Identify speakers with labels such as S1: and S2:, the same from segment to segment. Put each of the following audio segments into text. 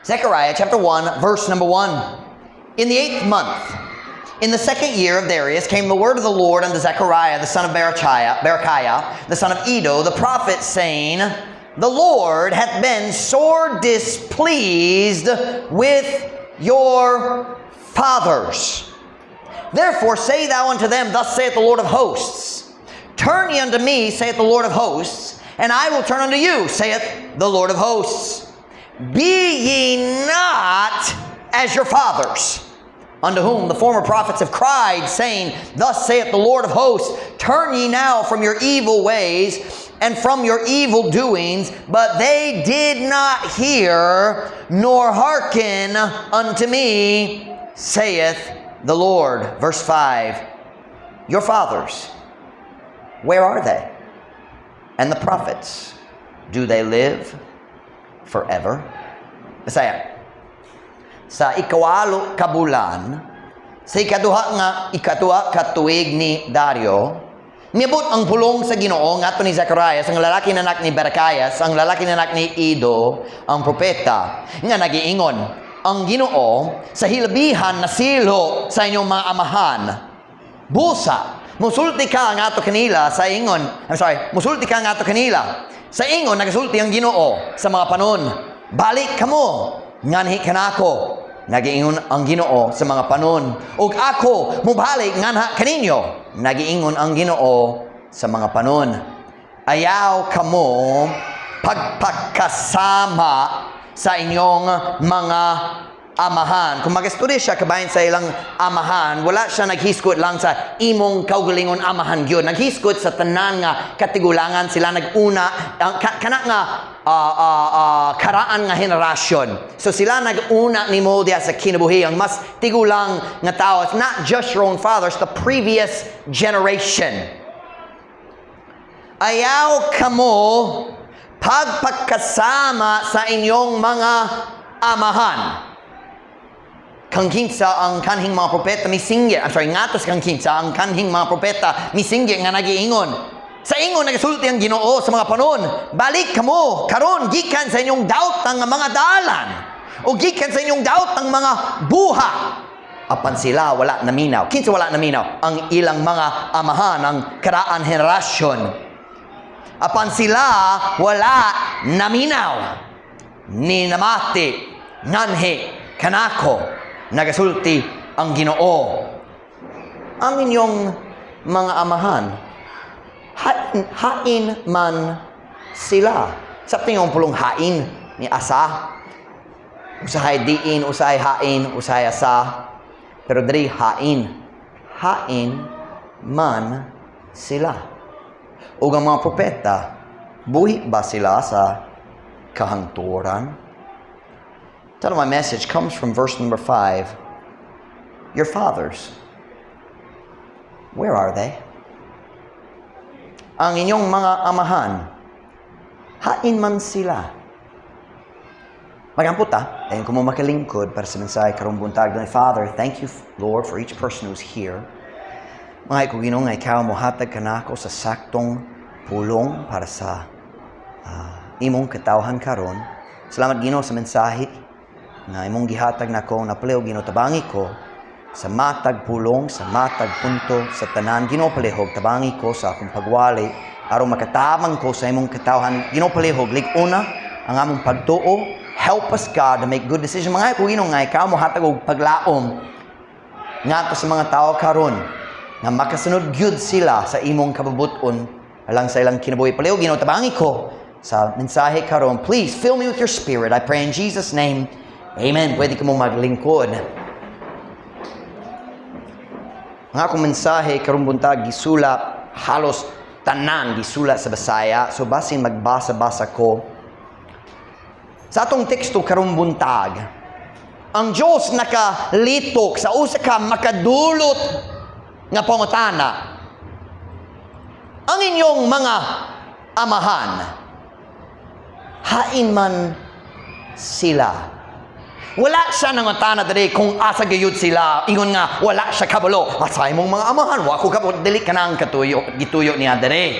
S1: Zechariah chapter 1, verse number 1. In the 8th month, in the 2nd year of Darius, came the word of the Lord unto Zechariah, the son of Berechiah, the son of Iddo, the prophet, saying, The Lord hath been sore displeased with your fathers. Therefore say thou unto them, Thus saith the Lord of hosts, Turn ye unto me, saith the Lord of hosts, and I will turn unto you, saith the Lord of hosts. Be ye not as your fathers, unto whom the former prophets have cried, saying, Thus saith the Lord of hosts, Turn ye now from your evil ways and from your evil doings. But they did not hear, nor hearken unto me, saith the Lord. Verse 5, Your fathers, where are they? And the prophets, do they live forever? Bisaya. Sa ikawalo ka bulan, sa ikaduha ka tuig ni Dario, niabot ang pulong sa Ginoo ngadto ni Zechariah, ang lalaki na anak ni Berechiah, ang lalaki na anak ni Iddo, ang propeta, nga nagiingon, ang Ginoo sa hilabihan na silo sa inyong mga amahan. Busa, musulti ka nga ato kanila sa ingon, musulti ka nga ato kanila. Sa ingon nagasulti ang Ginoo sa mga panon. Balik kamo, nganhi kanako. Nagiingon ang Ginoo sa mga panon. Ug ako mubalik nganha kaninyo. Nagiingon ang Ginoo sa mga panon. Ayaw kamo pagpagkasama sa inyong mga amahan. Kung mag-estudyo siya kabayan sa ilang amahan, wala siya naghiskot lang sa imong kaugalingon amahan gyud. Naghiskot sa tanan nga katigulangan sila naguna kana nga karaan nga henerasyon. So sila naguna ni mo diya sa kinabuhi ang mas tigulang nga tao. It's not just your own fathers, the previous generation. Ayaw kamo pagpagkasama sa inyong mga amahan. Kang kinsa ang kanhing mga propeta misingge, ngatos kang kinsa ang kanhing mga propeta misingge nga nagiingon. Sa ingon nagasulti ang Ginoo sa mga panon, balik kamo karon gikan sa inyong daot ang mga dalan o gikan sa inyong daot ang mga buha. Apan sila wala naminaw. Kinsa wala naminaw? Ang ilang mga amahan, ang karaan henerasyon. Apan sila wala naminaw. Ni namati nanhi kanako. Nagasulti ang Ginoo. Ang inyong mga amahan, hain man sila. Sa tingong pulong hain ni asa. Usahay diin, usahay hain, usahay asa. Pero diri hain. Hain man sila. Ug ang mga propeta, buhi ba sila sa kahangturan? Title of my message comes from verse number 5. Your fathers, where are they? Ang inyong mga amahan, hain man sila. Magamputa, ayun ko mo makalingkod para sa mensahe karong buntag ng Father. Thank you, Lord, for each person who's here. Mga Ginoo nga ikaw mohatag kanako sa saktong pulong para sa imong katawhan karon. Salamat Ginoo sa mensahe na imong gihatag nako na palihog Ginoo tabangi ko sa matag pulong, sa matag punto, sa tanan Ginoo palihog tabangi ko sa akong pagwali aron makatabang ko sa imong katawhan Ginoo palihog lig-una ang among pagtuo. Help us God to make good decisions. Mga Ginoo nga ikaw mohatag og paglaom ngadto sa mga tao karon nga makasunod gyud sila sa imong kababuton alang sa ilang kinabuhi palihog Ginoo tabangi ko sa mensahe karon. Please fill me with your spirit. I pray in Jesus name. Amen. Pwede ka mong maglingkod. Ang akong mensahe karong buntag gisulat halos tanan gisulat sa Bisaya. So basin magbasa-basa ko. Sa atong teksto karong buntag, ang Dios nakalitok sa usa ka makadulot nga pangutana. Ang inyong mga amahan, hain man sila. Wala siya nangutana dali kung asa gayud sila. Ingon nga wala siya kabalo. Asay mong mga amahan, wa ko kabalo dili kanang katuyo gituyo niya dali.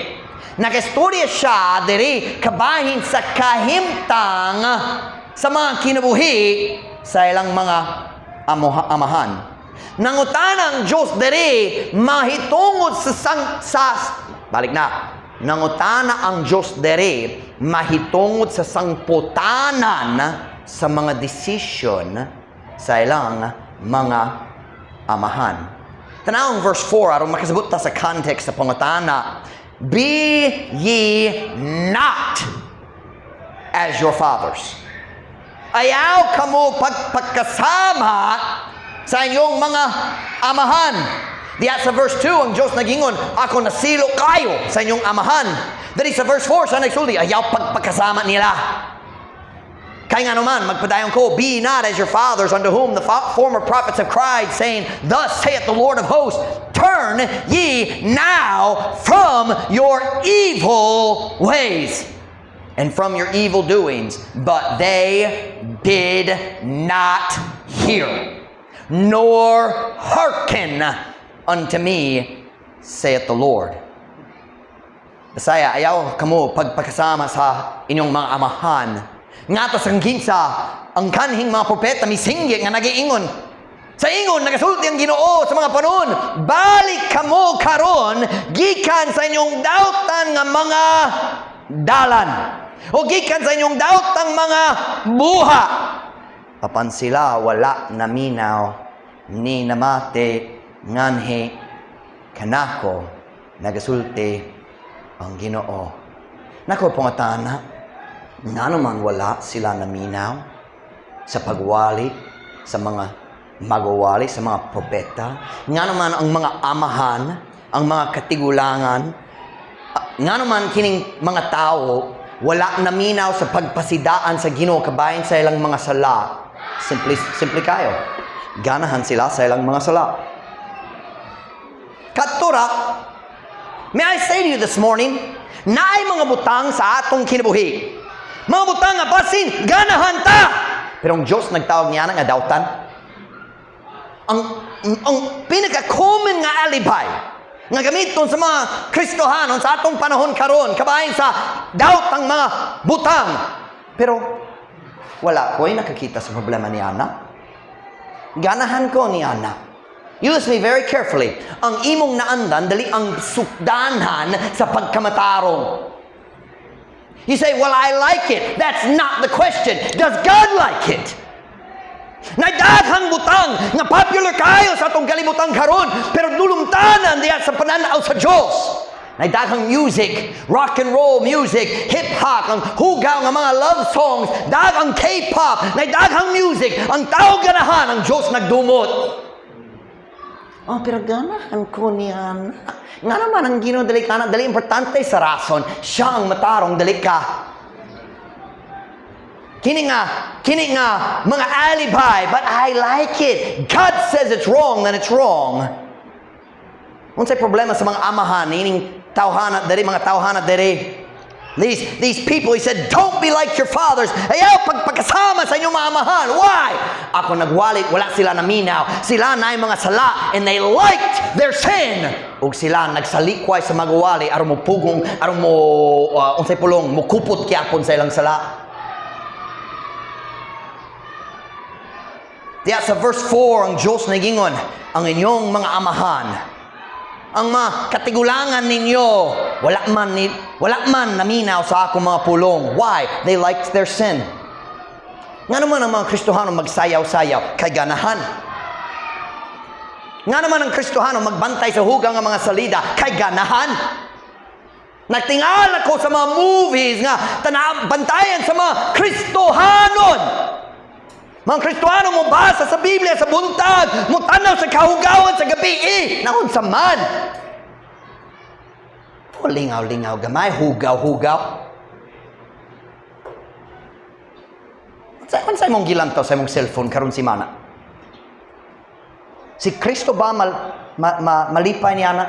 S1: Nagastorya siya diri kabahin sa kahimtang sa mga kinabuhi sa ilang mga amahan. Nangutana ang Diyos diri mahitungod Nangutana ang Diyos diri mahitungod sa sangputanan sa mga desisyon sa ilang mga amahan. Tanawang verse 4 aron makasabot ta sa context sa pangutana. Be ye not as your fathers. Ayaw kamo pagkasama sa inyong mga amahan. Diya sa verse 2, ang Diyos nagingon, ako nasilo kayo sa inyong amahan. Dari sa verse 4, sa nagsulti, ayaw pagkasama nila. Kaya nga naman, magpadayon ko, be not as your fathers, unto whom the former prophets have cried, saying, thus saith the Lord of hosts, turn ye now from your evil ways, and from your evil doings. But they did not hear, nor hearken unto me, saith the Lord. Bisaya, ayaw kamo pagpakasama sa inyong mga amahan. Nga to sang ginsa, ang kanhing mga propeta misinggi nga nagiingon. Sa ingon, nagasulti ang Ginoo sa mga panon. Balik kamo karon, gikan sa inyong dautan nga mga dalan. O gikan sa inyong dautang mga buha. Apan sila wala naminaw ni namate nganhi kanako nagasulti ang Ginoo. Nako pangatana, nga naman wala sila naminaw sa pagwali sa mga magawali sa mga propeta. Nga naman ang mga amahan, ang mga katigulangan, nga naman kining mga tao wala naminaw sa pagpasidaan sa Ginoo kabahin sa ilang mga sala. Simple kayo. Ganahan sila sa ilang mga sala. Katura, may I say to you this morning, naay mga butang sa atong kinabuhi. Mga butang nga basin, ganahan ta! Pero ang Diyos nagtawag niya nga dautan. Ang pinaka-common nga alibay nga gamiton sa mga Kristohanon sa atong panahon karon kabahin sa dautang mga butang. Pero wala ko'y nakakita sa problema ni Ana. Ganahan ko ni Ana. Use me very carefully. Ang imong naandan, dali ang sukdanhan sa pagkamatarong. You say, well, I like it. That's not the question. Does God like it? Nagdaghang butang nga popular kayo sa atong kalibutan karon, pero dulumtanan diya sa pananaw sa Diyos. Nagdaghang music, rock and roll music, hip-hop, ang hugaw nga mga love songs, daghang K-pop, nagdaghang music, ang tao ganahan, ang Diyos nagdumot. Oh, pero ganahan ko niyan. Nga naman ang Ginoo dali ka na, dali importante sa rason, siya ang matarong dali ka. Kini nga, mga alibay, but I like it. God says it's wrong, then it's wrong. Unsay problema sa mga amahan, ining tawhana diri, mga tawhana diri. These people, he said, don't be like your fathers. Ayaw pagpagkasama sa inyong mga amahan. Why? Ako nagwali, wala sila naminaw. Sila na mga sala, and they liked their sin. Ug sila nagsalikway sa magwali, aron mo pugong, aron mo, unsay pulong, mukupot kiapon sa ilang sala. Diya sa verse 4, ang Diyos nagingon, ang inyong mga amahan, ang mga katigulangan ninyo, wala man naminaw sa akong mga pulong. Why? They liked their sin. Nga naman ang mga Kristohano magsayaw-sayaw, kay ganahan. Nga naman ang Kristohano magbantay sa hugang ng mga salida, kay ganahan. Nagtingala ko sa mga movies nga bantayan sa mga Kristohanon. Mga Kristohano mo basa sa Biblia sa buntag, mo tanaw sa kahugawan sa gabi, naon sa man. O lingaw-lingaw gamay, hugaw-hugaw. Saan mong gilantaw sa mong cellphone karon si mana? Si Kristo ba malipay niya na?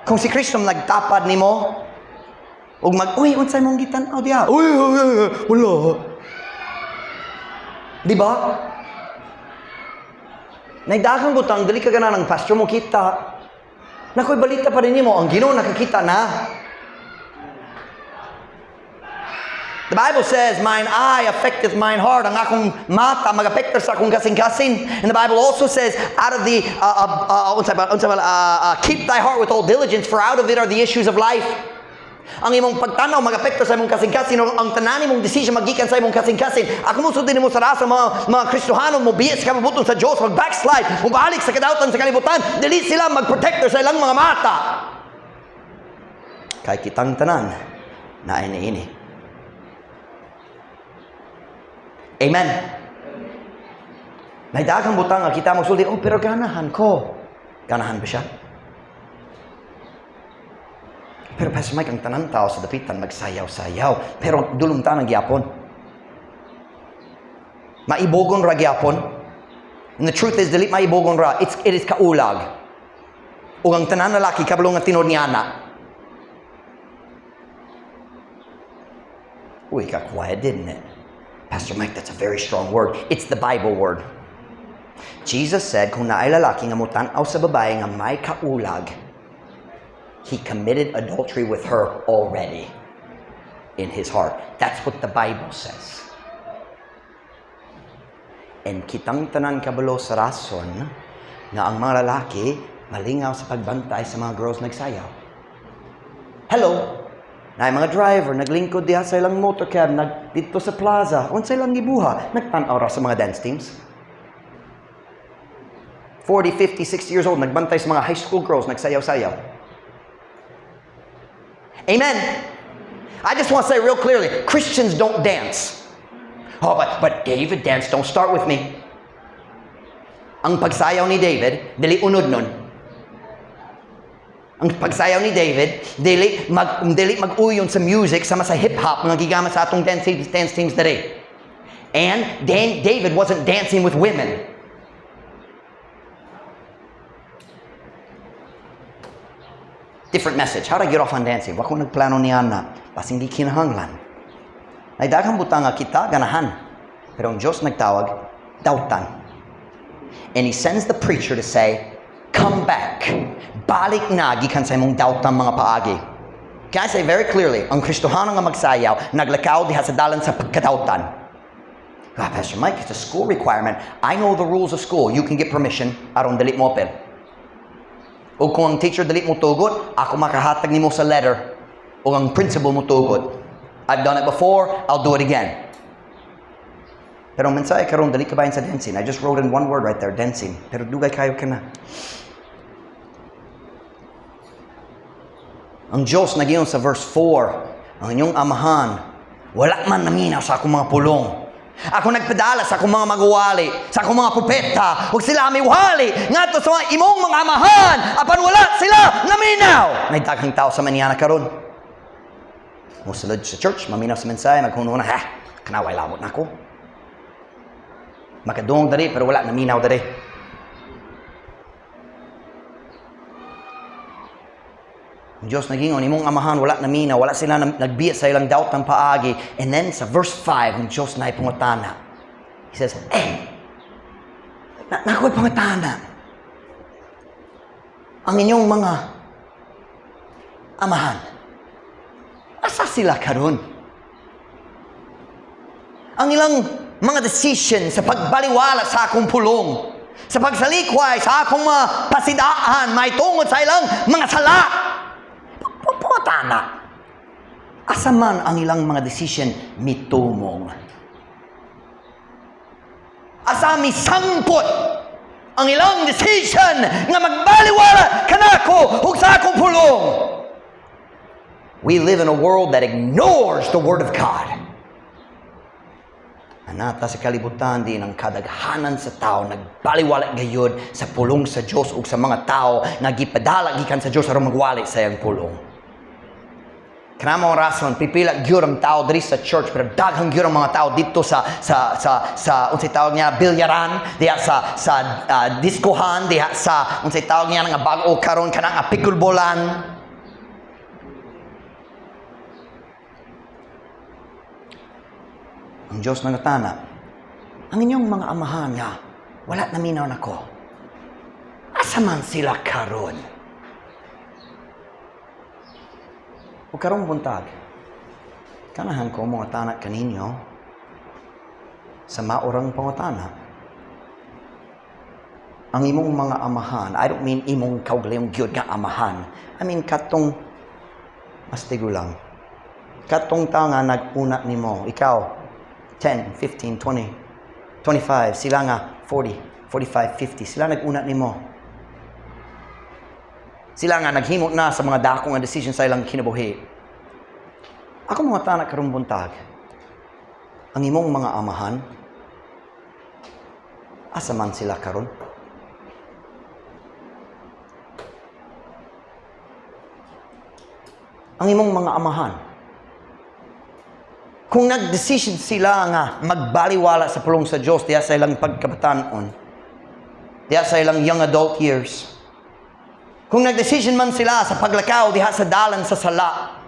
S1: Kung si Kristo nagtapad nimo, ug uy, unsay mong gitanaw diha? Uy, wala. Di ba? Nagdagang butang, dali ka gana ng pastor mo kita. Nakoy balita pa rin mo, ang Ginoo nakakita na. The Bible says, mine eye affecteth mine heart. Ang akong mata mag-apekto sa akong kasing-kasing. And the Bible also says, out of the, keep thy heart with all diligence, for out of it are the issues of life. Ang imong pagtanaw mag-apekto sa imong kasing-kasing, ang tanan imong decision magikan sa imong kasing-kasing. Ako mo sundin mo sa rasa mga Kristohanon mo biya sa kabubuton sa Dios, mag-backslide, mubalik sa kadautan sa kalibutan, dili sila mag-protector sa ilang mga mata. Kay kitang tanan na ini. Amen. May daghang butang nga kita magsulti, pero ganahan ko. Ganahan ba siya? Pero Pastor Mike, ang tanan tao sa dapitan magsayaw-sayaw. Pero dulong tanang gyapon. Maibogon ra gyapon. And the truth is, dili maibogon ra. It is kaulag. Ug ang tanan lalaki kabalo nga tinod ni ana. Uy, got quiet, didn't it? Pastor Mike, that's a very strong word. It's the Bible word. Jesus said, kung naay lalaki nga mutanaw sa babae nga may kaulag, he committed adultery with her already in his heart. That's what the Bible says. And kitang tanan kabalo sa rason na ang mga lalaki malingaw sa pagbantay sa mga girls nagsayaw. Hello? Na mga driver, naglingkod diha sa ilang motorcab, dito sa plaza, unsay lang gibuha, nagtanaw ra sa mga dance teams. 40, 50, 60 years old, nagbantay sa mga high school girls, nagsayaw-sayaw. Amen. I just want to say real clearly, Christians don't dance. Oh, but David danced, don't start with me. Ang pagsayaw ni David, dili unod nun. Ang pagsayaw ni David, dili mag-uyon sa music sama sa hip-hop nga gigamit sa atong dance teams dere. And David wasn't dancing with women. Different message. How to get off on dancing? Wa ko nagplano niya na. Pasing di kinahanglan. Ay daghang butang nga kita, ganahan. Pero ang Diyos nagtawag, dautan. And He sends the preacher to say, come back. Balik na gikan sa imong dautan mga paagi. Can I say very clearly, ang Kristohano nga magsayaw, naglakaw diha sa dalan sa pagkadautan. Pastor Mike, it's a school requirement. I know the rules of school. You can get permission. Aron dali mo apel. O kung ang teacher dali mo tugot, ako makahatag nimo sa letter. O ang principal mo tugot. I've done it before. I'll do it again. Pero ang mensahe karon dali ka bayan sa dancing. I just wrote in one word right there, dancing. Pero dugay kayo ka na. Ang Diyos nagiyon sa verse 4, ang inyong amahan, wala man naminaw sa akong mga pulong. Ako nagpadala sa akong mga magwali, sa akong mga propeta, huwag sila amiwali, nga to sa mga imong mga amahan, apan wala sila naminaw. May daghang tao sa Maniana karon. Musulod sa church, maminaw sa mensahe, magkuno na, kanaway lamot na ako. Makadungog dari, pero wala naminaw dari. Ang Diyos nagingon, imong amahan, wala naminaw, wala sila nagbiya sa ilang doubt ng paagi. And then sa verse 5, ang Diyos na ipangutana. He says, nako'y pangutana. Ang inyong mga amahan, asa sila karon? Ang ilang mga decision sa pagbaliwala sa akong pulong, sa pagsalikway sa akong mga pasidaan, may tungod sa ilang mga sala. Puputana. Asa man ang ilang mga decision mitumong. Asa mi sangpot ang ilang decision nga magbaliwala kanako ug sa akong pulong. We live in a world that ignores the Word of God. Anata sa kalibutan din ang kadaghanan sa tao nagbaliwala gayud sa pulong sa Dios ug sa mga tao nga gipadala gikan sa Dios aron magwali sa iyang pulong. Kanamo rason pipila gyud ang tao diri sa church pero daghang gyud ang mga tao dito sa unsay tawag niya bilyaran, diha sa diskohan, diha sa unsay tawag niya nga bag-o karon kanang picklebolan. Ang Diyos nangatana, ang inyong mga amahan nga, wala naminaw nako. Asa man sila karon? O karong buntag, Kanahan ko mga tanak kaninyo sa maurang pangutana. Ang imong mga amahan, I don't mean imong kaugalayong gyud nga amahan. I mean katong mastigo lang. Katong tao nga nag-una nimo, ikaw 10, 15, 20, 25, sila nga 40, 45, 50, sila nag-una nimo. Sila nga naghimo na sa mga dako nga decision sa ilang kinabuhi. Ako mga tanak karong buntag, ang imong mga amahan, asa man sila karon? Ang imong mga amahan, kung nag-decision sila nga magbaliwala sa pulong sa Diyos diya sa ilang pagkabatanon, diya sa ilang young adult years, kung nag-decision man sila sa paglakaw diha sa dalan sa sala,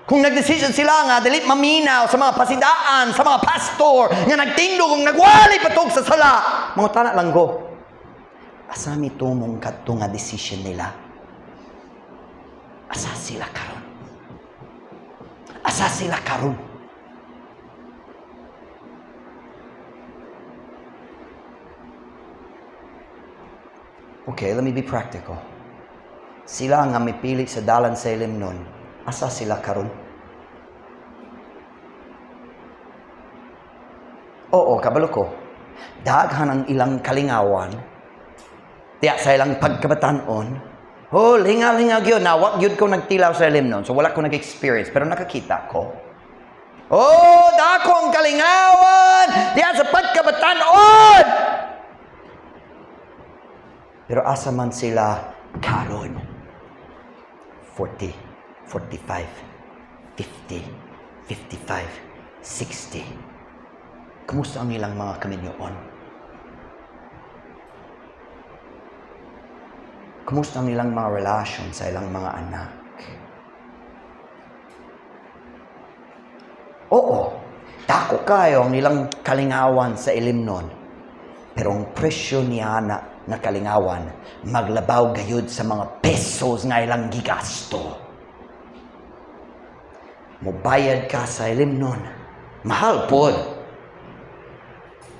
S1: kung nag-decision sila nga dili maminaw sa mga pasidaan, sa mga pastor nga nagtindog kung nagwali patog sa sala, mga tanak lang go. Asami tumong kadto nga decision nila. Asa sila karon? Asa sila karon? Okay, let me be practical. Sila nga mipili sa dalan sa ilim nun, asa sila karon? Oo, kabalo ko. Daghan ang ilang kalingawan, diya sa ilang pagkabatanon, lingaw-lingaw yun. Na, wag yun ko nagtilaw sa ilim nun. So, wala ko nag-experience. Pero nakakita ko. Dako ang kalingawan! Diyan sa pagkabatanon! Pero asa man sila karon? 40, 45, 50, 55, 60. Kumusta ang ilang mga kaminyoon? Kumusta ang ilang mga relasyon sa ilang mga anak? Oo, dako kayo ang ilang kalingawan sa ilim nun. Pero ang presyo niya na kalingawan, maglabaw gayud sa mga pesos nga ilang gigasto. Mubayad ka sa ilim nun. Mahal po.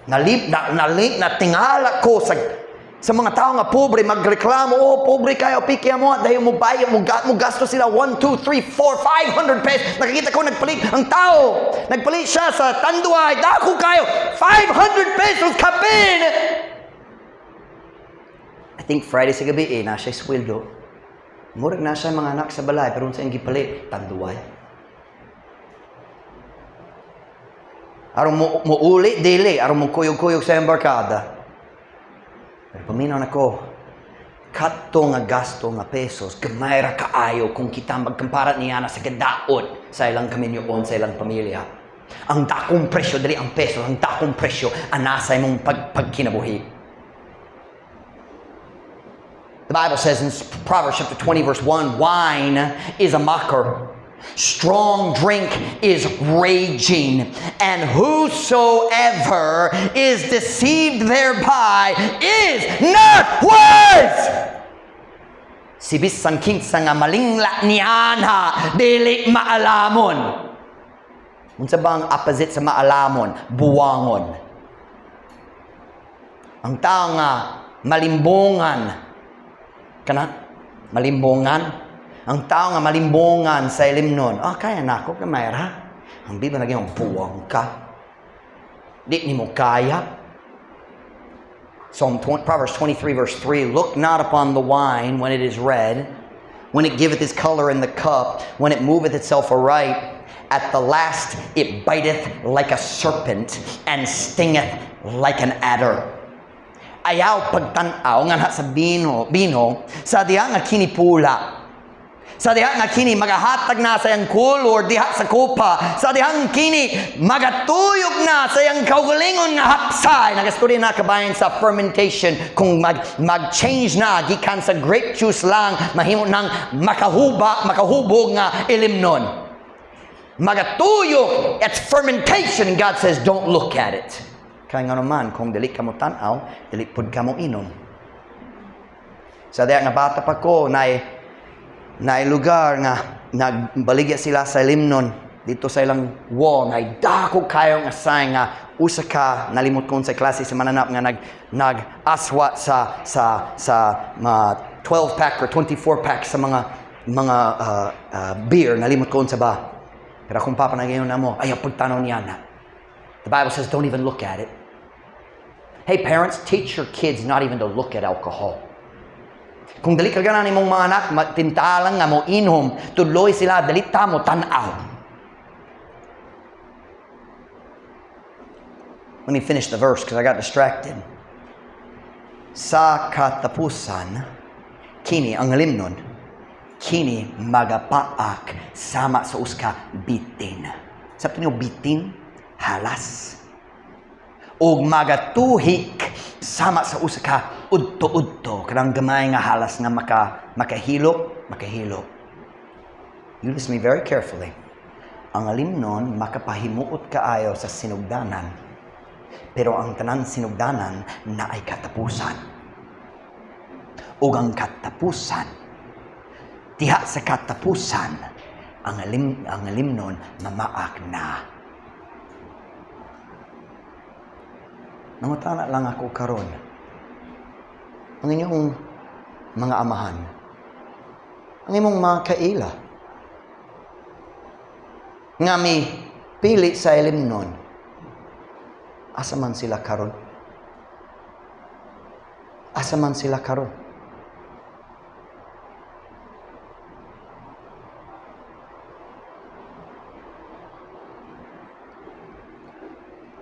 S1: Natingala ko sa mga tao nga pobre, magreklamo, pobre kayo, pikya mo, dahil mo bayad, mo gasto sila 1, 2, 3, 4, 500 pesos. Nakikita ko, nagpalit ang tao. Nagpalit siya sa tanduay, dako kayo, 500 pesos kapin. I think Friday sa gabi, na siya sweldo. Murag na siya mga anak sa balay, pero sa yung gipalit, tanduay. Araw mo uli, dili, araw mo kuyog-kuyog sa embarkada. Pero paminaw na ko, kato nga gasto nga pesos, gamay ra kaayo kung kita magkampara niya na sa kadaot sa ilang kaminyoon, sa ilang pamilya. Ang dakong presyo, dali ang peso, ang dakong presyo, anasay mong pagkinabuhi. The Bible says in Proverbs chapter 20 verse 1, wine is a mocker. Strong drink is raging, and whosoever is deceived thereby is not wise. Si bisan kinsa nga malingla niyanha dili maalamon. Unsa ba ang opposite sa maalamon? Buwangon. Ang tao nga malimbongan, kana malimbongan. Ang tao nga malimbongan sa ilim nun, kaya na ako, kamayra. Ang Biblia naging buwang ka. Di ni mo kaya. Proverbs 23 verse 3, look not upon the wine when it is red, when it giveth his color in the cup, when it moveth itself aright. At the last it biteth like a serpent, and stingeth like an adder. Ayaw pagtanaw nga sa bino, sa diha nga kinipula. Sa diha nga kini magahatag na sa iyang kulor diha sa kupa. Sa dihang kini magatuyog na sa iyang kaugalingon nga hapsay. Nagastorya na kabayan sa fermentation. Kung mag-change na gikan sa grape juice lang, mahimo nang makahubog nga ilimnon. Magatuyog, it's fermentation. And God says, don't look at it. Kaya nga naman, kung dili ka mo tanaw, dili pud ka mo inom. Sa diha nga bata pa ko, na lugar nga nagbaligya sila sa limnon. dito sa ilang wall nga dako kayo nga sign nga usa ka nalimot ko sa klase sa mananap nga nag-aswa sa 12 pack or 24 pack sa mga beer nalimot ko sa ba. Pero kung papanagayon na mo, ayaw pagtanaw niya na. The Bible says don't even look at it. Hey parents, teach your kids not even to look at alcohol. Kung dali ka ganan imong mga anak, tintalang nga mo inom, tuloy sila, dali ta mo tanaw. Let me finish the verse because I got distracted. Sa katapusan, kini ang limnon, kini magapaak sama sa uska bitin. Sabi niyo bitin, halas. O magatuhik sama sa uska udto-udto. Kanang gamay nga halas nga makahilo. You listen to me very carefully. Ang limnon makapahimuot kaayo sa sinugdanan. Pero ang tanan sinugdanan na ay katapusan. O ang katapusan, diha sa katapusan, ang limnon mamaak na. Nangutana lang ako karon. Ang inyong mga amahan, ang imong mga kaila, nga may pili sa limnon, asa man sila karon? Asa man sila karon?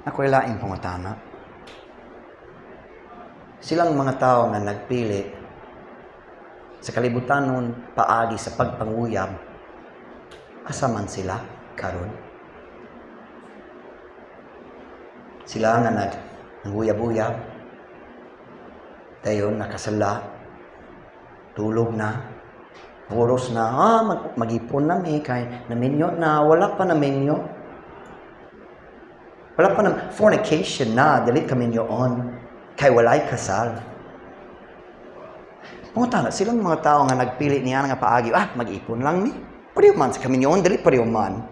S1: Ako'y laing pangutana. Silang mga tao nga nagpili sa kalibutanon paagi sa pagpanguyab, asa man sila karon? Sila nga nanguyab-uyab, dayon nakasala, tulog na, puros na, mag-ipon na kay naminyo na, wala pa naminyo. Wala pa na, fornication na, dili kami on, kay walay kasal. Punta na, silang mga tao nga nagpili niya nga paagi, mag-ipon lang ni. Pariyo man sa kami on, dili pariyo man.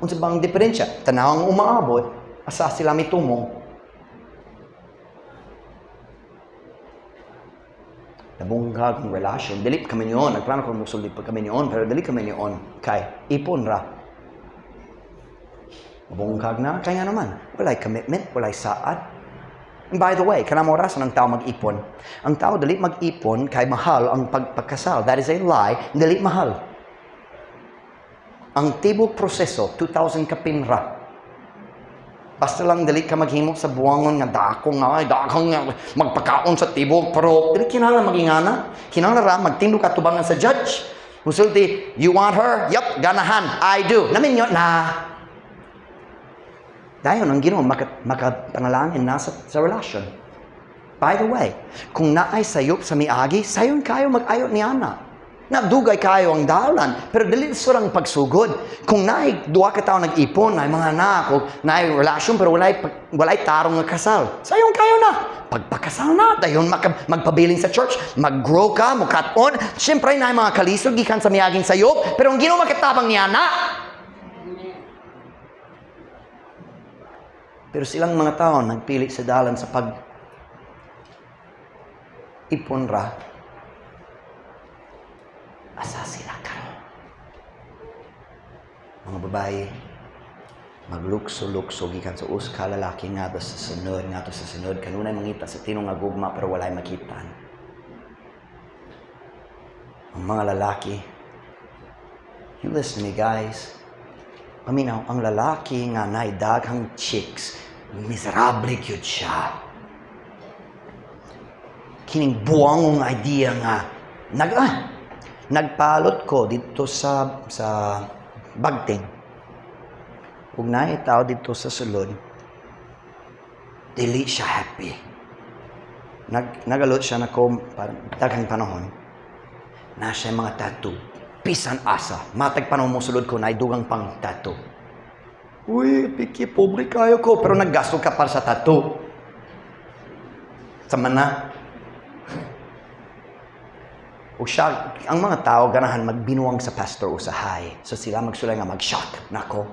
S1: Unsa bang diferensya? Tanawang umaabot, asa sila mitumong. Nabunghag ng relasyon, dili kami niyon, nagplano ko musulid pa kami niyon, pero dili kami niyon, kay ipon ra. Nabunghag na, kaya nga naman, walay commitment, walay saad. And by the way, kanang orasan ang tao mag-ipon. Ang tao dili mag-ipon kay mahal ang pagpagkasal. That is a lie, dili mahal. Ang tibok proseso, 2,000 kapinra. Basta lang dali ka maghimo sa buwangon nga dakong nga magpakaon sa tibok, pero dili kinahanglan magingana. Kinahanglan ra magtindog ka tubangan sa judge. Musulti, you want her? Yup, ganahan. I do. Naminyo na. Dayon ang Ginoo makapanalangin na sa relasyon. By the way, kung naay sayop sa miagi, sayon kayo mag-ayot ni Ana. Nagdugay kayo ang dalan, pero dili surang pagsugod. Kung naay duha ka tawo nag-ipon, naay mga anak, o naay relasyon, pero walay tarong nga kasal. Sayon kayo na. Pagpakasal na, dayon magpabiling sa church, mag-grow ka, mukat-on. Siyempre, naay mga kalisod, gikan sa miyaging sayop, pero ang Ginoo makatabang niya na. Pero silang mga tao nagpili sa dalan sa ipon ra. Asa sila karon? Mga babae, maglukso-lukso gikan sa uska lalaki nga sa sunod. Kanunay mangita sa tinong nga gugma pero walay makitaan. Ang mga lalaki, you listen to me guys. Paminaw, ang lalaki nga naay daghang chicks, miserable gyud siya. Kining buwangong idea nga nagpalot ko dito sa Bagting. Ug naay tao dito sa sulod, dili siya happy. Nagalot siya na ko daghang panahon. Na siya mga tattoo. Pisan asa. Matag panahon mo sulod ko naay dugang pang tattoo. Uy, piki, pobre kayo ko. Pero naggasto ka para sa tattoo. Sama na. ug siya, ang mga tao ganahan magbinuwang sa pastor usahay. So sila magsulay nga mag-shock. Nako.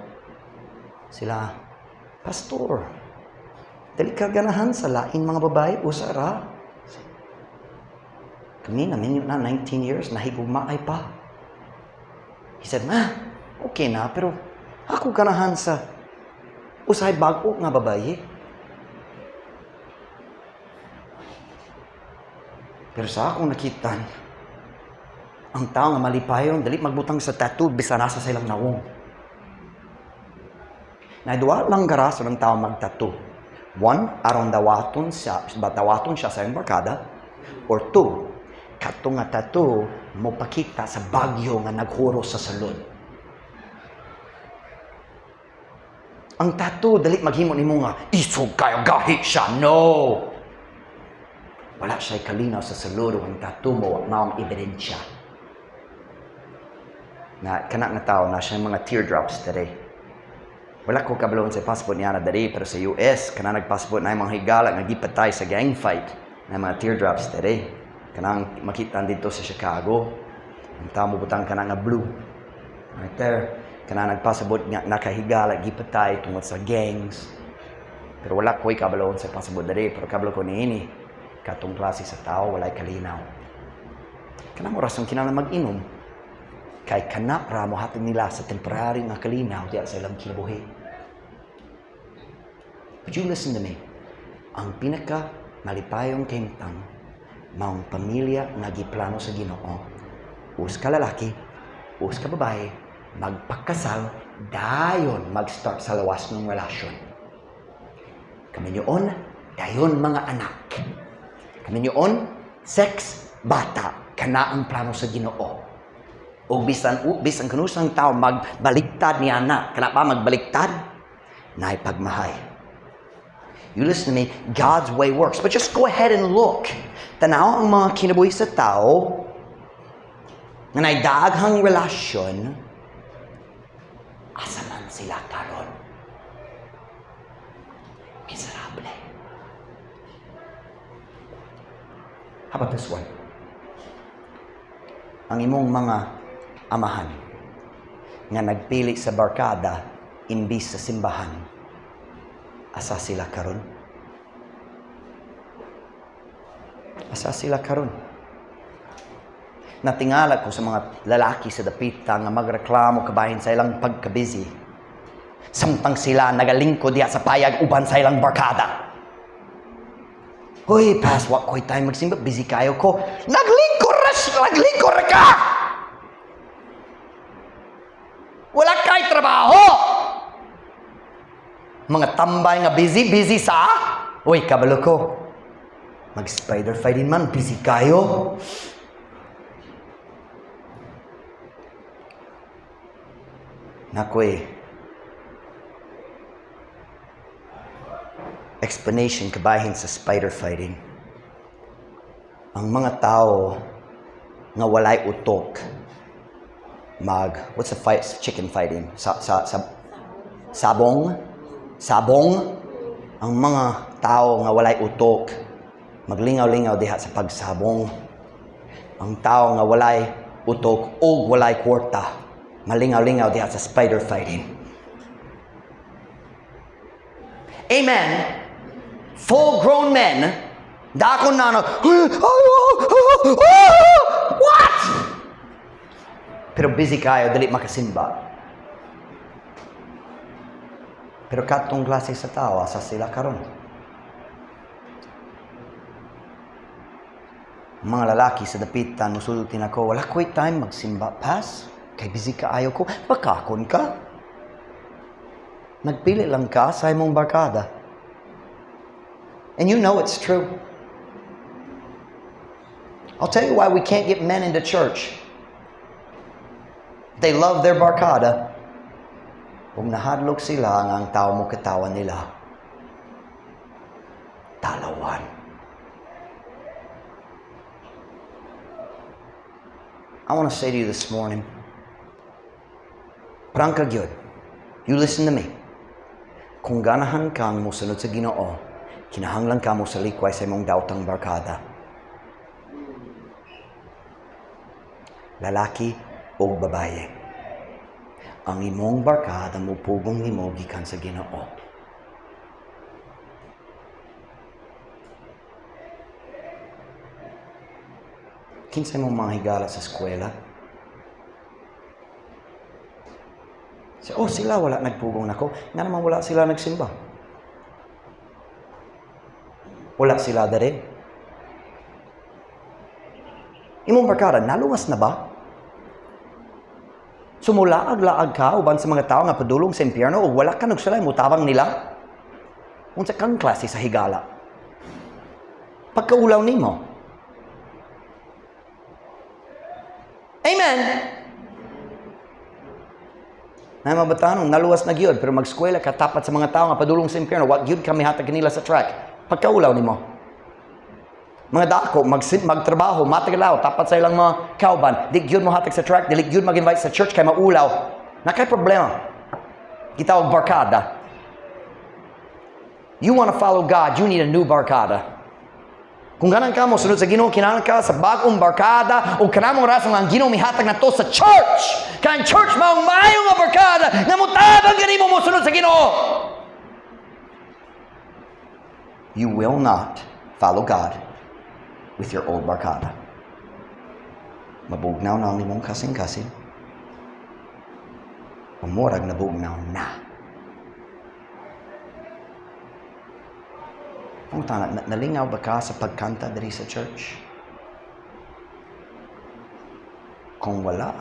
S1: Sila, pastor, dali ka ganahan sa lain mga babae usara. Kami namin na 19 years, nahigugmaay pa. He said, okay na, pero ako ganahan sa usahay bago nga babae. Pero sa akong nakitan, ang tao nga malipayon, dali magbutang sa tattoo, bisa nasa silang nawong. Naidwa lang garaso ng tao mag-tattoo. One, aron dawaton siya sa iyong barkada. Or two, katong nga tattoo, mo pakita sa bagyo nga naghuro sa salud. Ang tattoo, dali maghimo nimo nga, isog kayo, gahi siya. No! Wala siya'y kalinaw sa salud, ang tattoo mo, maong ebidensya. Na kana nga tao na siya mga teardrops today. Wala ko kabalon sa passport niya na dari, pero sa US, kana nagpassport na yung mga higala nga gipatay sa gang fight na mga teardrops today. Kanang makita dito sa Chicago, ang tao mo butang kana nga blue. Right there. Kana nagpassport nga nakahigala gipatay tungod sa gangs. Pero wala ko'y kabalon sa passport dari, pero kabalo ko niini. Katong klase sa tao, walay kalinaw. Kana mo rasong kinahanglan mag-inom. Kay kana ra mo hatod nila sa temporary nga kalinaw diya sa ilang kinabuhi. Would you listen to me? Ang pinaka malipayong kemtang maong pamilya nga giplano sa Ginoo. Us ka lalaki, us ka babae, magpakasal, dayon mag-start sa lawas ng relasyon. Kaminyoon, dayon mga anak. Kaminyoon, sex, bata, kana ang plano sa Ginoo. O bisan kanusang tao magbaliktad ni anak. Kana pa magbaliktad? Naipagmahay. You listen to me, God's way works. But just go ahead and look. Tanaw ang mga kinabuhi sa tao na naidaghang relasyon, asa man sila karon. Miserable. How about this one? Ang imong mga amahan nga nagpili sa barkada imbis sa simbahan, asa sila karon? Asa sila karon? Natingala ko sa mga lalaki sa dapita nga magreklamo kabahin sa ilang pagka-busy. Samtang sila nagalingkod diya sa payag uban sa ilang barkada. Hoy, pas, wa ko'y time magsimba, busy kayo ko. Naglingkod ka! Wala kay trabaho! Mga tambay nga busy sa? Uy, kabalo ko. Mag-spider fighting man, busy kayo. Nakoy. Explanation kabahin sa spider fighting. Ang mga tao nga walay utok what's the fight? Chicken fighting. Sabong. Ang mga tao nga walay utok maglingaw-lingaw diha sa pagsabong. Ang tao nga walay utok o walay kwarta malingaw-lingaw diha sa spider fighting. Amen. Full-grown men, dakon na what? Pero busy kayo, dali makasimba. Pero katong klase sa tao, asa sila karon? Mga lalaki sa dapitan, nusultin ako, wala ko'y time magsimba. Pas, kay busy ka, ayaw ko. Bakakon ka. Nagpili lang ka sa imong barkada. And you know it's true. I'll tell you why we can't get men into church. They love their barkada. Kung nahadlok sila, ang tao mo katawan nila, talawan. I want to say to you this morning, prangka gyud, you listen to me. Kung ganahan kang musunod sa Ginoo, kinahanglan ka mo sa likway sa imong daotang barkada. lalaki o babaye. Ang imong barkada mupugong nimo gikan sa Ginoo. Kinsay mong mga higala sa eskwela? Sila wala nagpugong nako. Nga naman wala sila nagsimba. Wala sila dere. Imong barkada, naluwas na ba? Sumulaag-laag ka uban sa mga tao nga padulong sa impyerno o wala ka nagsulay mo tabang nila? Unsa kang klase sa higala? Pagkaulaw nimo. Amen! Na mabatanong, naluwas na gyud pero mag-eskwela ka tapat sa mga tao nga padulong sa impyerno, wa gyud kami hatag kanila sa track. Pagkaulaw nimo. Mga dako, magtrabaho, matagalaw, tapat sa ilang mga kauban, di gyud mo hatag sa track, dili gyud mag-invite sa church kay maulaw. Nakay problema. Gitawag barkada. You want to follow God, you need a new barkada. Kung ganang ka mo, sunod sa Ginoo, kinahanglan ka sa bagong barkada o kanamong rasong ang Ginoo mihatag na to sa church. Kaya ang church maong maayong nga barkada na mutabang ganimo mo sunod sa Ginoo. You will not follow God with your old barkada. Mabugnaw na ang imong kasing-kasing. Umurag na bugnaw na. Kung nalingaw ba ka sa pagkanta diri sa church? Kung wala,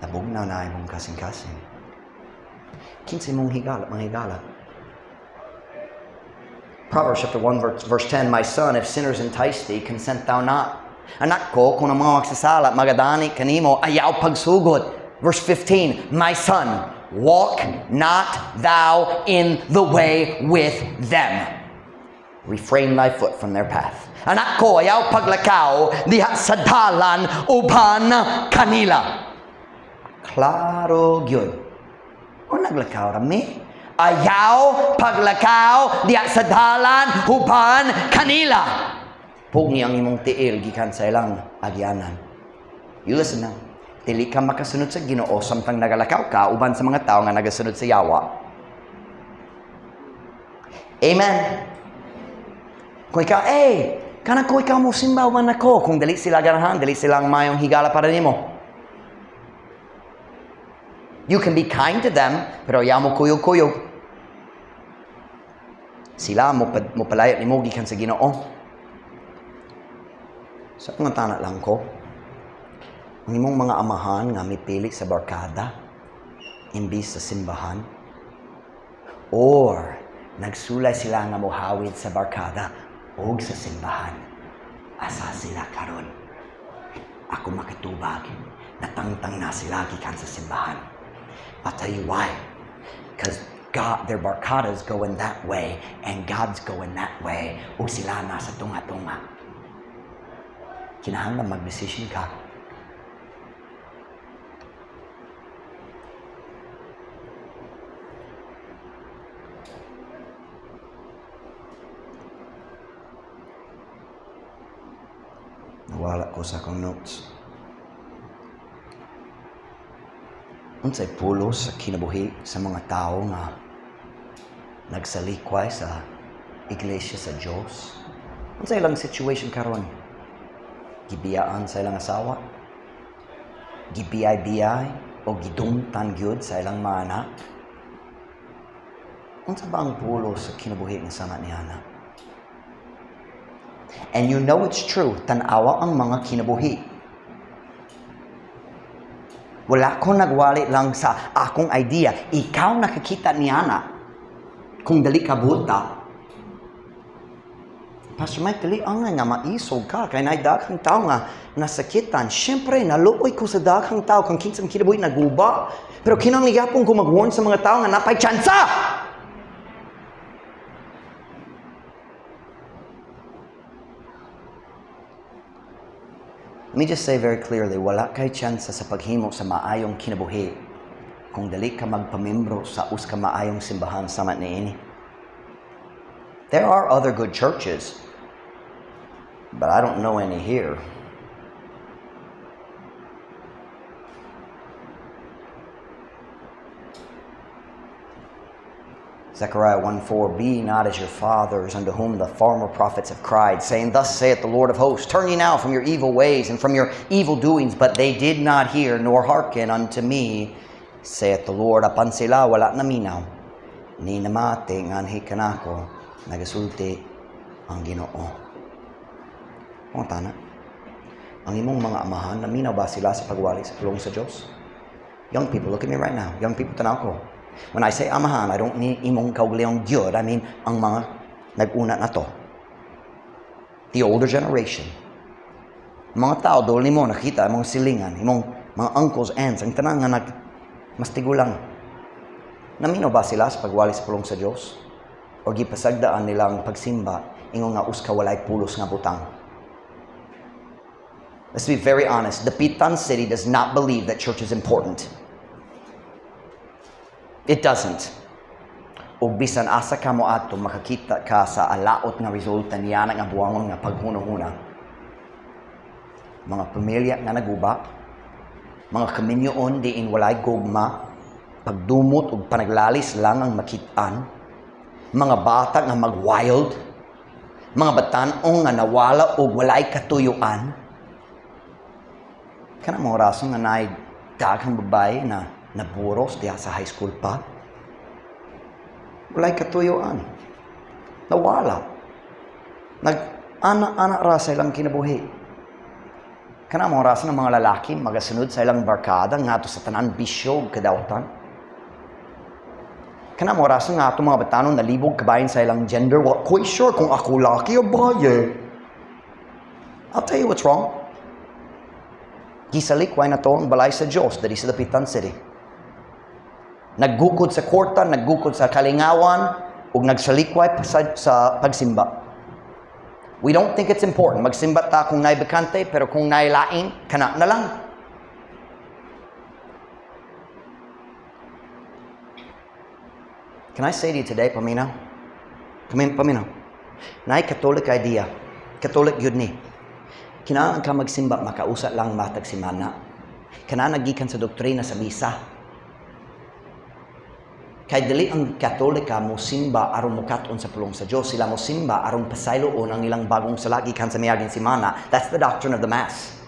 S1: nabugnaw na imong kasing-kasing. Kinsay mong higala, mga higala. Proverbs chapter 1 verse 10, My son, if sinners entice thee, consent thou not. Anak ko, kung ang mga magsasala, magadani kanimo, ayaw pagsugod. Verse 15, My son, walk not thou in the way with them. Refrain thy foot from their path. Anak ko, ayaw paglakaw diha sa dalan uban kanila. Klaro gyud. O naglakaw rami? Ayaw paglakaw diha sa dalan uban kanila. Pugni ang imong tiil gikan sa ilang agyanan. You listen now. Dili ka makasunod sa Ginoo samtang nagalakaw ka uban sa mga tao nga nagasunod sa yawa. Amen. Kung ikaw, kanang ko ikaw mo simba uban ako. Kung dali sila ganahan, dali silang mayong higala para nimo. You can be kind to them, pero ayaw mo kuyog-kuyog. Sila mo palayat nimo gikan sa Ginoo. Sa mga tanak lang ko, ang imong mga amahan nga mipili sa barkada, imbis sa simbahan, or nagsulay sila nga mohawid sa barkada o sa simbahan. Asa sila karon? Ako makatubag, natangtang na sila gikan sa simbahan. I'll tell you why. Because God, their barkadas going that way, and God's going that way, o sila nasa tunga-tunga. Kinahanglan mag-decision ka. Nawala ko sa akong notes. Unsay pulos sa kinabuhi sa mga tao nga nagsalikway sa iglesia sa Dios? Unsay ilang situation karon? Gibiyaan sa ilang asawa? Gibiyay-biyay o gidungtan gyud sa ilang mga anak? Unsa ba ang pulos sa kinabuhi nga sama niana? And you know it's true, tanawa ang mga kinabuhi. Wala ko nagwali lang sa akong idea. Ikaw nakakita niana kung dali ka buta. Pastor Mike, dali ang nga maisog ka. Kaya na daghang tao nga nasakitan. Siyempre, naluoy ko sa daghang tao kung kinsang kinabuhi naguba. Pero kinangligapong ko mag-warn sa mga tao nga napay tsansa! Let me just say very clearly, wala kay tsansa sa paghimo sa maayong kinabuhi kung dali ka magpamembro sa ka maayong simbahan sama niini. There are other good churches, but I don't know any here. Zechariah 1:4, be not as your fathers, unto whom the former prophets have cried, saying, thus saith the Lord of hosts, turn ye now from your evil ways and from your evil doings. But they did not hear nor hearken unto me, saith the Lord. Apan sila wala naminaw, ni namate nganhi kanako, nagasulti ang Ginoo. Mga tana, ang imong mga amahan, naminaw ba sila sa pagwali sa pulong sa Diyos? Young people, look at me right now. Young people, tanaw ko. When I say amahan, I don't mean imong kaugalingong Diyod. I mean, ang mga nag-una na to. The older generation. Mga tao, doon ni mo, nakita, imong silingan, imong mga uncles, aunts, ang tanang nga nagmastigulang. Naminaw ba sila sa pagwali sa pulong sa Diyos? O gipasagdaan nilang pagsimba, ingon nga uska walay pulos nga butang? Let's be very honest. The Pitan City does not believe that church is important. It doesn't. O bisan asa ka mo ato, makakita ka sa alaot nga resulta niya nga buwangon nga paghunahuna. Mga pamilya nga naguba, mga kaminyoon diin walay gugma, pagdumot o panaglalis lang ang makitaan, mga bata nga mag-wild, mga batanong nga nawala o walay katuyuan. Kana mo rason nga naay daghang babae na naburos diha sa high school pa. Walay katuyuan. Nawala. Nag-ana-ana ra sa ilang kinabuhi. Kana mo rason ng mga lalaki magasunod sa ilang barkada ngadto sa tanan bisyo ug kadawtan. Kana mo rason nga ato mga batanon nalibog kabayin sa ilang gender. What quite sure kung ako laki o baye. I'll tell you what's wrong. Gisalikway na to ang balay sa Diyos dari sa Dapitan City. Naggukod sa kwarta, naggukod sa kalingawan, ug nagsalikway sa pagsimba. We don't think it's important. Magsimba ta kung naay bakante, pero kung naay laing, kana na lang. Can I say to you today, paminaw? Paminaw. Naay Catholic idea. Catholic yun ni. Kinahanglan ka magsimba, makausa lang matag simana. Kinahanglan nagikan sa doktrina sa misa. Kay dili ang Katolika mo simba aron mukat-on sa pulong sa Dios. Sila mo simba aron pasayloon ang ilang bagong salagi kan sa miaging simana. That's the doctrine of the Mass.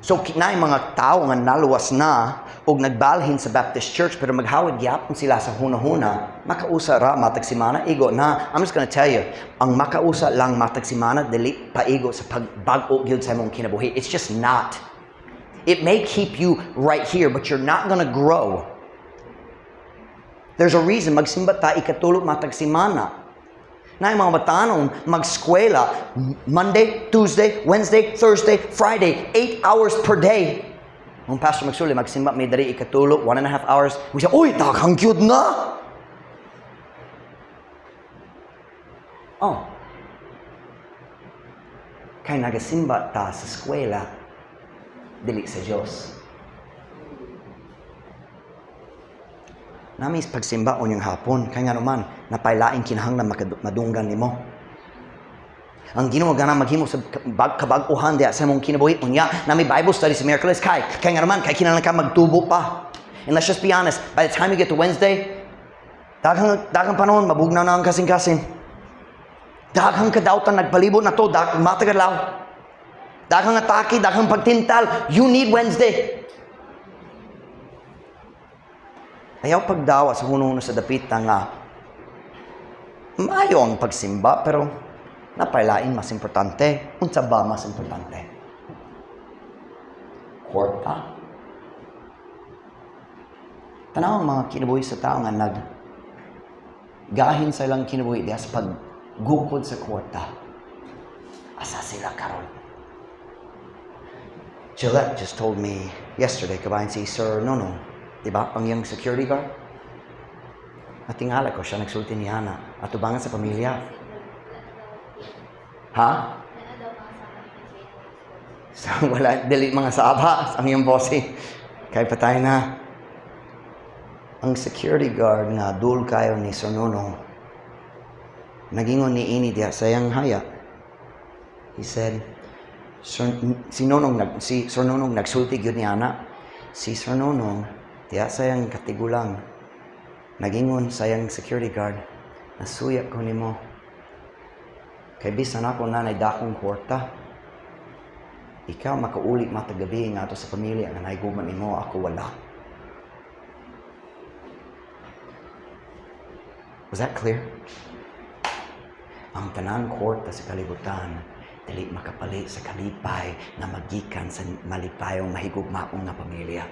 S1: So naay mga tao nga naluwas na og nagbalhin sa Baptist Church pero maghawid gyapon sila sa hunahuna, makausa ra matag simana igo na. I'm just gonna tell you, ang makausa lang matag simana dili paigo sa pagbag-o gyud sa imong kinabuhi. It's just not. It may keep you right here but you're not gonna grow. There's a reason magsimba ta ikatulog matag simana. Na yung mga batanong mag-skwela Monday, Tuesday, Wednesday, Thursday, Friday, 8 hours per day. Nung pastor magsuli, magsimba may dari ikatulog, 1.5 hours. We say, uy, daghang cute na! Oh. Kaya nagasimba ta sa skwela, dili sa Diyos. Namis pagsimba o yung hapon, kaya nga naman, napailaing kinahang na madunggan ni mo. Ang Ginoo gana maghimo sa kabag-uhan diya sa mong kinabuhi. Unya, na may Bible study sa Miraculous kaya nga naman, kaya kinahanglan ka magtubo pa. And let's just be honest, by the time you get to Wednesday, daghang panahon, mabugnaw na ang kasing-kasing. Daghang kadautan, nagpalibot na to, matagalaw. Daghang atake, daghang pagtintal. You need Wednesday. Ayaw pagdawa sa hunong sa dapita nga maayo ang pagsimba pero napailain mas importante. Unsa ba mas importante? Kwarta. Tanaw ang mga kinabuhi sa tao nga gahin sa ilang kinabuhi diya sa paggukod sa kwarta. Asa sila karon? Gillette just told me yesterday, kabayan si Sir Nono. Diba? Ang yung security guard. Natingala ko siya, nagsulti ni Hana. At tubangan sa pamilya. Ha? So, wala, dili mga saba. Ang yung bossing. Kaya patay na. Ang security guard nga, dul kayo ni Sir Nonong. Nagingon ni Ini diya, sayang haya. He said, si Sir Nonong nagsulti yun ni Hana. Si Sir Nonong, tiya sayang katigulang Nagingon sayang security guard, nasuya ko nimo. Kay bisan ako nanay dakong kwarta. Ikaw makaulit matagabi nga ato sa pamilya nga naiguman nimo, ako wala. Was that clear? Ang tanang kwarta sa kalibutan, dili makapalit sa kalipay na magikan sa malipayong mahigugmaong nga pamilya.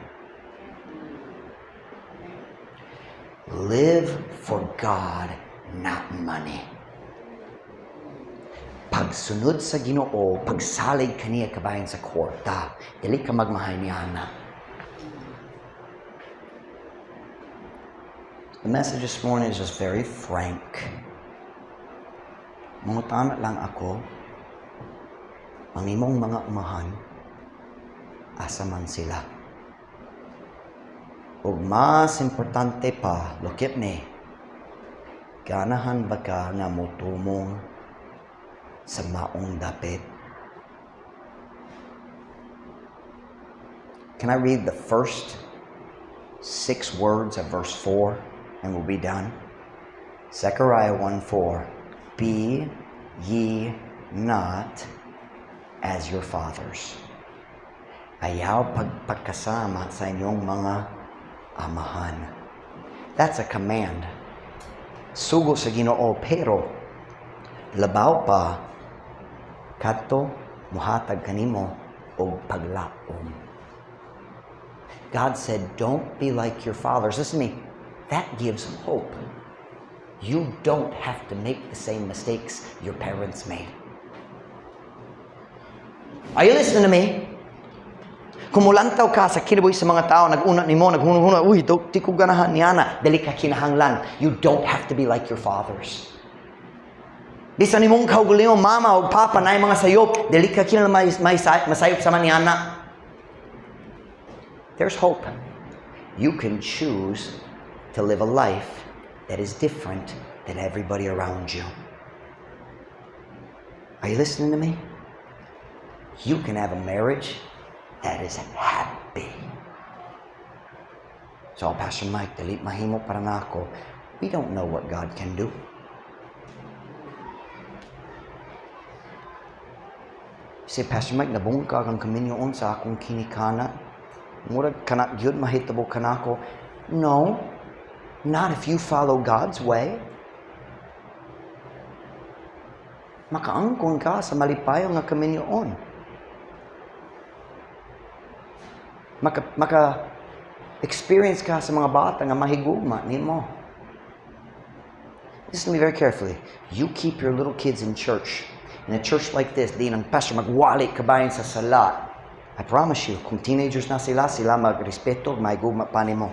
S1: Live for God, not money. Pagsunod sa Ginoo, pagsalig kaniya kabayan sa kwarta, dili ka magmahay ni Ana. The message this morning is just very frank. Mungutana lang ako, ang imong mga umahan, asa man sila. Ug mas importante pa, lokit ni, ganahan ba ka nga mutumong sa maong dapit? Can I read the first 6 words of verse 4 and we'll be done? Zechariah 1:4. Be ye not as your fathers. Ayaw pagpagkasama sa inyong mga amahan. That's a command. Sugo sa Ginoo, pero labaw pa kadto muhatag kanimo og paglaom. God said, don't be like your fathers. Listen to me. That gives hope. You don't have to make the same mistakes your parents made. Are you listening to me? Kumulantaw ka sa kinabuhi sa mga tao, nag-una nimo, naghunahuna, uy, di ko ganahan niana, dali ka kinahanglan. You don't have to be like your fathers. Bisan nimong kaugali mo, mama o papa, na mga sayop, dali ka kinahanglan masayop sa maniana. There's hope. You can choose to live a life that is different than everybody around you. Are you listening to me? You can have a marriage that is happy. So, Pastor Mike, dali mahimo para na ako. We don't know what God can do. Say, Pastor Mike, nabungkag ang kaminyoon sa akong kinikana. Murag kanak gyud mahitabo kanako. No, not if you follow God's way. Makaangkon ka sa malipayong nga kaminyoon. Maka-experience ka sa mga bata nga mahigugma nimo. Listen to me very carefully. You keep your little kids in church. In a church like this, di ng pastor magwali kabayan sa sala. I promise you, kung teenagers na sila magrespeto, mahigugma pa nimo.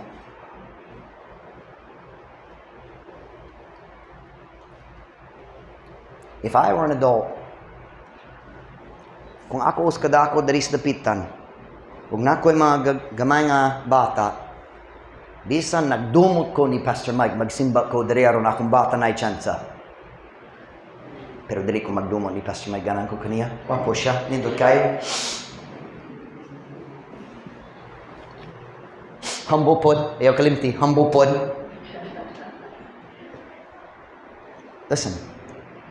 S1: If I were an adult, kung ako uskada ako dari sa dapitan, kung nako'y mga gamay nga bata, bisan nagdumot ko ni Pastor Mike, magsimba ko, dari aron akong bata na i-chansa. Pero dili ko magdumot ni Pastor Mike, ganan ko kaniya. Wapo siya, nindot kayo. Humble pod, ayaw kalimti, humble pod. Listen,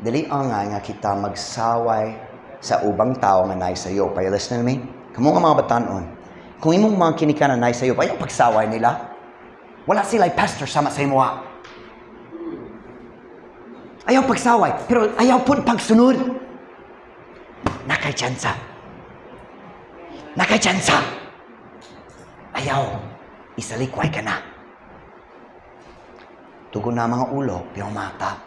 S1: dili nga kita magsaway sa ubang tao nga naay sayo. Are you listening to me? Kamu nga mga batanon, kung imong mga kinikanan na sa'yo, ayaw pagsaway nila. Wala sila pastor sama sa imuha. Ayaw pagsaway, pero ayaw po pagsunod. Nakay tsansa. Ayaw, isalikway ka na. Tugon na mga ulo, pero mata.